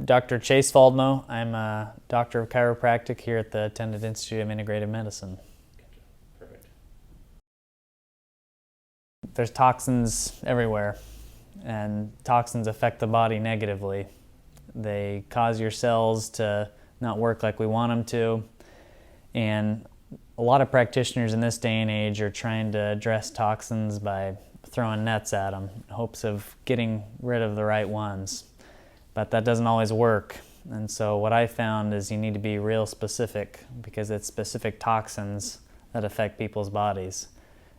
Dr. Chase Faldmo. I'm a doctor of chiropractic here at the Tennant Institute of Integrative Medicine. Perfect. There's toxins everywhere, and toxins affect the body negatively. They cause your cells to not work like we want them to, and a lot of practitioners in this day and age are trying to address toxins by throwing nets at them in hopes of getting rid of the right ones. But that doesn't always work. And so what I found is you need to be real specific, because it's specific toxins that affect people's bodies.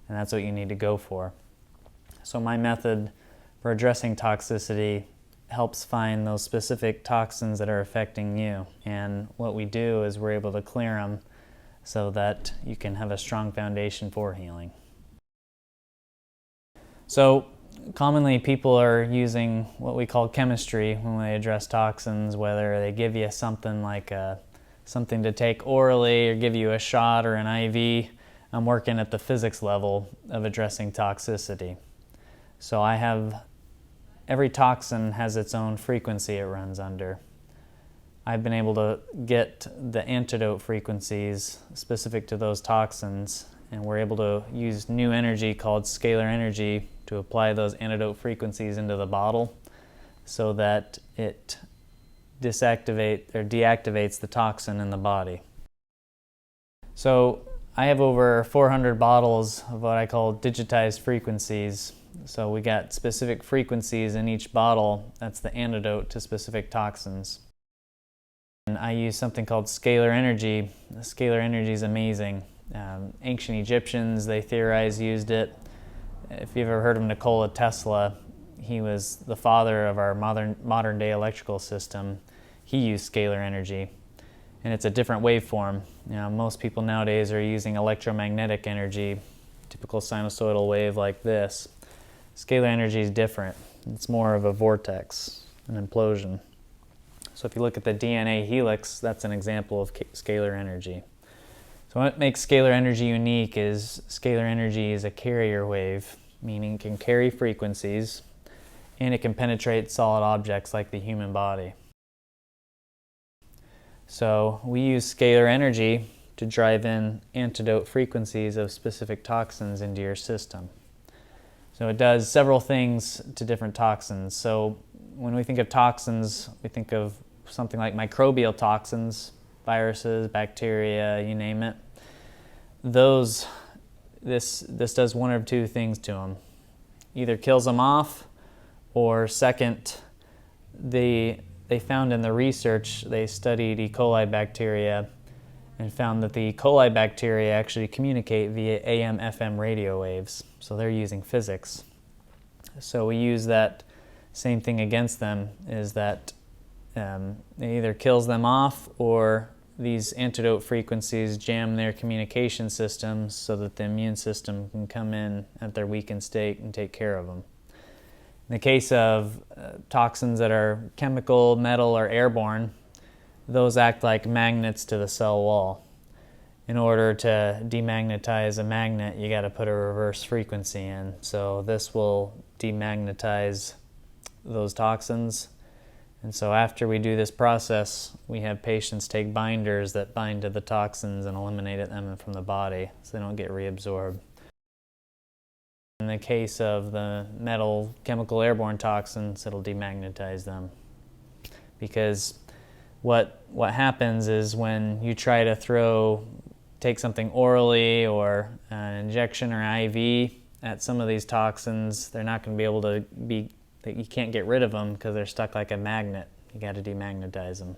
And that's what you need to go for. So my method for addressing toxicity helps find those specific toxins that are affecting you. And what we do is we're able to clear them so that you can have a strong foundation for healing. So commonly people are using what we call chemistry when they address toxins, whether they give you something like something to take orally or give you a shot or an IV. I'm working at the physics level of addressing toxicity. So every toxin has its own frequency it runs under. I've been able to get the antidote frequencies specific to those toxins, and we're able to use new energy called scalar energy to apply those antidote frequencies into the bottle so that it deactivates the toxin in the body. So I have over 400 bottles of what I call digitized frequencies. So we got specific frequencies in each bottle. That's the antidote to specific toxins. And I use something called scalar energy. The scalar energy is amazing. Ancient Egyptians, they theorize, used it. If you've ever heard of Nikola Tesla, he was the father of our modern day electrical system. He used scalar energy, and it's a different waveform. Most people nowadays are using electromagnetic energy, typical sinusoidal wave like this. Scalar energy is different. It's more of a vortex, an implosion. So if you look at the DNA helix, that's an example of scalar energy. So what makes scalar energy unique is scalar energy is a carrier wave, meaning it can carry frequencies and it can penetrate solid objects like the human body. So we use scalar energy to drive in antidote frequencies of specific toxins into your system. So it does several things to different toxins. So when we think of toxins, we think of something like microbial toxins, viruses, bacteria, you name it. This does one of two things to them. Either kills them off, or second, they found in the research, they studied E. coli bacteria and found that the E. coli bacteria actually communicate via AM/FM radio waves. So they're using physics. So we use that same thing against them, is that it either kills them off, or these antidote frequencies jam their communication systems so that the immune system can come in at their weakened state and take care of them. In the case of toxins that are chemical, metal, or airborne, those act like magnets to the cell wall. In order to demagnetize a magnet, you got to put a reverse frequency in. So this will demagnetize those toxins. And so after we do this process, we have patients take binders that bind to the toxins and eliminate them from the body so they don't get reabsorbed. In the case of the metal, chemical, airborne toxins, it'll demagnetize them. Because what happens is when you try to take something orally or an injection or IV at some of these toxins, they're not going to be able to you can't get rid of them because they're stuck like a magnet. You got to demagnetize them.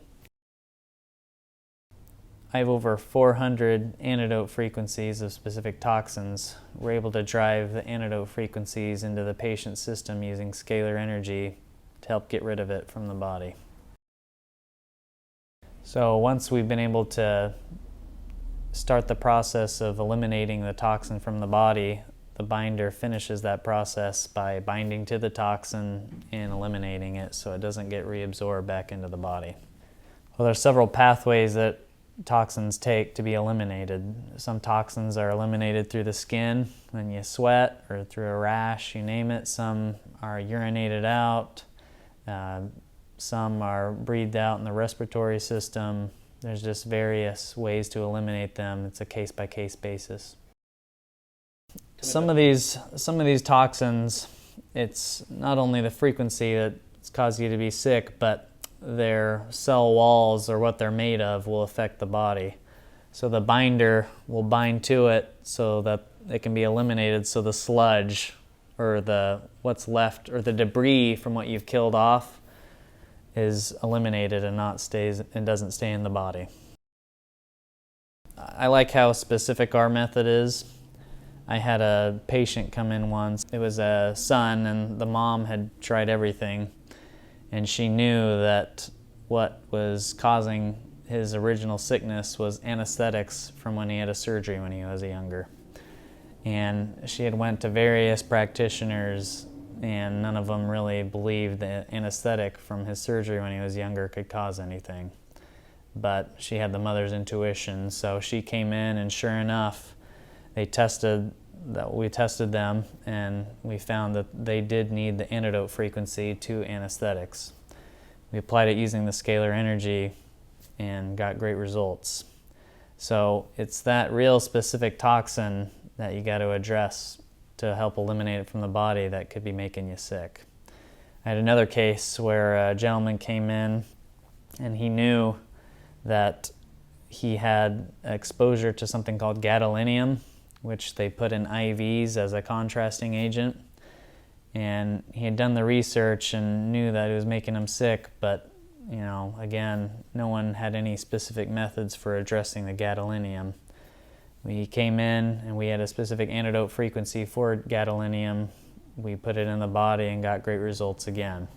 I have over 400 antidote frequencies of specific toxins. We're able to drive the antidote frequencies into the patient's system using scalar energy to help get rid of it from the body. So once we've been able to start the process of eliminating the toxin from the body, the binder finishes that process by binding to the toxin and eliminating it so it doesn't get reabsorbed back into the body. Well, there's several pathways that toxins take to be eliminated. Some toxins are eliminated through the skin when you sweat or through a rash, you name it. Some are urinated out. Some are breathed out in the respiratory system. There's just various ways to eliminate them. It's a case-by-case basis. Some of these toxins, it's not only the frequency that's caused you to be sick, but their cell walls or what they're made of will affect the body. So the binder will bind to it so that it can be eliminated, so the sludge or what's left or the debris from what you've killed off is eliminated and doesn't stay in the body. I like how specific our method is. I had a patient come in once. It was a son, and the mom had tried everything, and she knew that what was causing his original sickness was anesthetics from when he had a surgery when he was younger. And she had went to various practitioners, and none of them really believed that anesthetic from his surgery when he was younger could cause anything. But she had the mother's intuition, so she came in, and sure enough, we tested them, and we found that they did need the antidote frequency to anesthetics. We applied it using the Scalar Energy and got great results. So it's that real specific toxin that you got to address to help eliminate it from the body that could be making you sick. I had another case where a gentleman came in and he knew that he had exposure to something called gadolinium, which they put in IVs as a contrasting agent. And he had done the research and knew that it was making him sick, but again, no one had any specific methods for addressing the gadolinium. We came in and we had a specific antidote frequency for gadolinium. We put it in the body and got great results again.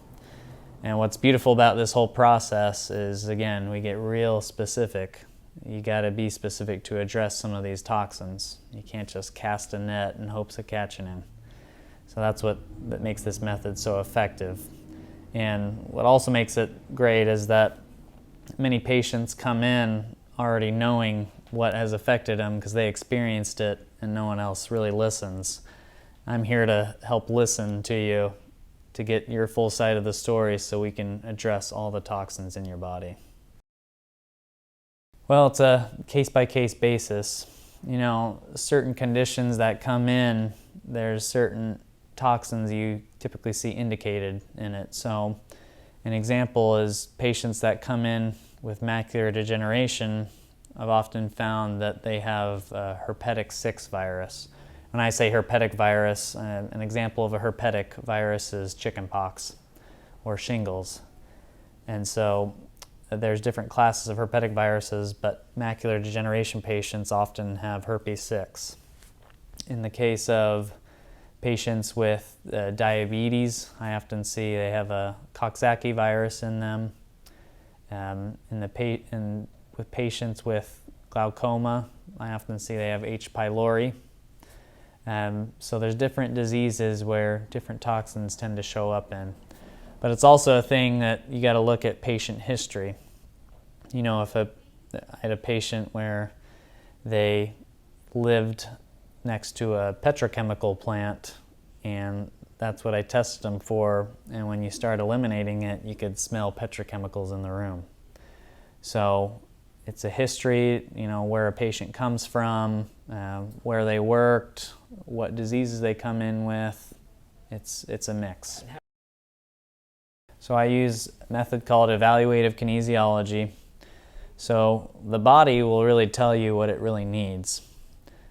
And what's beautiful about this whole process is, again, we get real specific. You got to be specific to address some of these toxins. You can't just cast a net in hopes of catching him. So that's what makes this method so effective. And what also makes it great is that many patients come in already knowing what has affected them because they experienced it and no one else really listens. I'm here to help listen to you to get your full side of the story so we can address all the toxins in your body. Well, it's a case-by-case basis. Certain conditions that come in, there's certain toxins you typically see indicated in it. So an example is patients that come in with macular degeneration. I've often found that they have herpetic 6 virus. When I say herpetic virus, an example of a herpetic virus is chickenpox or shingles. And so there's different classes of herpetic viruses, but macular degeneration patients often have herpes 6. In the case of patients with diabetes, I often see they have a Toxicity virus in them. With patients with glaucoma, I often see they have H. pylori. So there's different diseases where different toxins tend to show up in. But it's also a thing that you got to look at patient history. If I had a patient where they lived next to a petrochemical plant, and that's what I tested them for, and when you start eliminating it, you could smell petrochemicals in the room. So it's a history, where a patient comes from, where they worked, what diseases they come in with. It's a mix. So I use a method called Evaluative Kinesiology. So the body will really tell you what it really needs.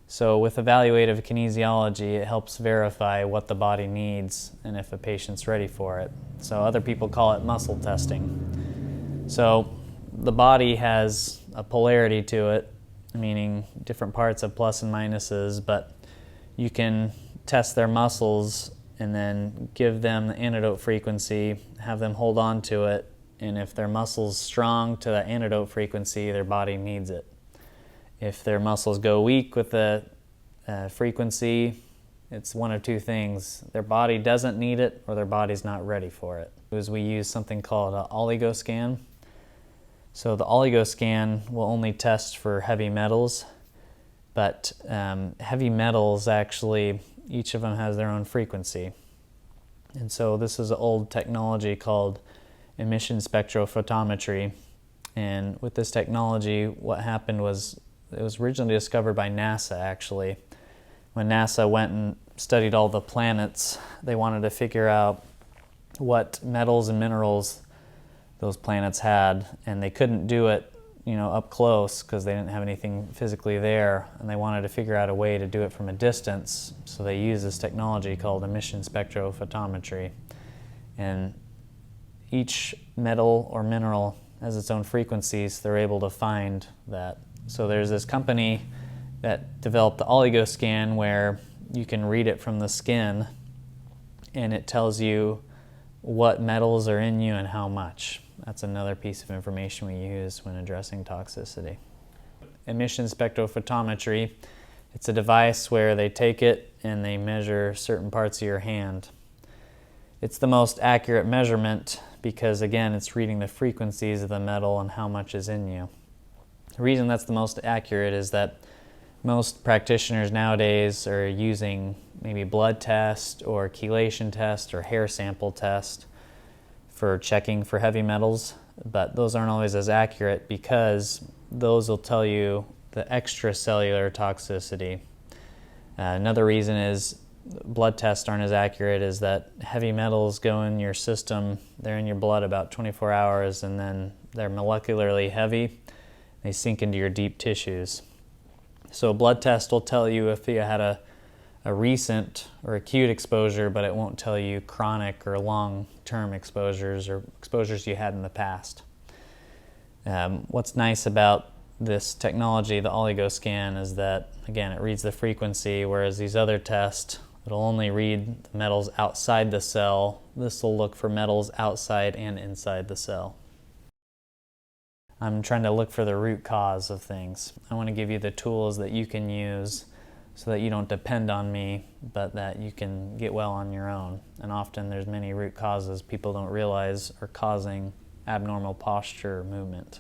So with Evaluative Kinesiology, it helps verify what the body needs and if a patient's ready for it. So other people call it muscle testing. So the body has a polarity to it, meaning different parts have plus and minuses, but you can test their muscles and then give them the antidote frequency, have them hold on to it, and if their muscle's strong to the antidote frequency, their body needs it. If their muscles go weak with the frequency, it's one of two things. Their body doesn't need it or their body's not ready for it. We use something called an Oligoscan. So the Oligoscan will only test for heavy metals, but heavy metals actually, each of them has their own frequency. And so this is an old technology called emission spectrophotometry. And with this technology, what happened was it was originally discovered by NASA, actually. When NASA went and studied all the planets, they wanted to figure out what metals and minerals those planets had, and they couldn't do it up close because they didn't have anything physically there, and they wanted to figure out a way to do it from a distance, so they used this technology called emission spectrophotometry. And each metal or mineral has its own frequencies, they're able to find that. So there's this company that developed the Oligoscan where you can read it from the skin, and it tells you what metals are in you and how much. That's another piece of information we use when addressing toxicity. Emission spectrophotometry, it's a device where they take it and they measure certain parts of your hand. It's the most accurate measurement because, again, it's reading the frequencies of the metal and how much is in you. The reason that's the most accurate is that most practitioners nowadays are using maybe blood test or chelation test or hair sample test for checking for heavy metals, but those aren't always as accurate because those will tell you the extracellular toxicity. Another reason is blood tests aren't as accurate is that heavy metals go in your system, they're in your blood about 24 hours, and then they're molecularly heavy. They sink into your deep tissues. So a blood test will tell you if you had a recent or acute exposure, but it won't tell you chronic or long-term exposures or exposures you had in the past. What's nice about this technology, the Oligoscan, is that, again, it reads the frequency, whereas these other tests, it'll only read the metals outside the cell. This will look for metals outside and inside the cell. I'm trying to look for the root cause of things. I want to give you the tools that you can use so that you don't depend on me, but that you can get well on your own. And often there's many root causes people don't realize are causing abnormal posture or movement.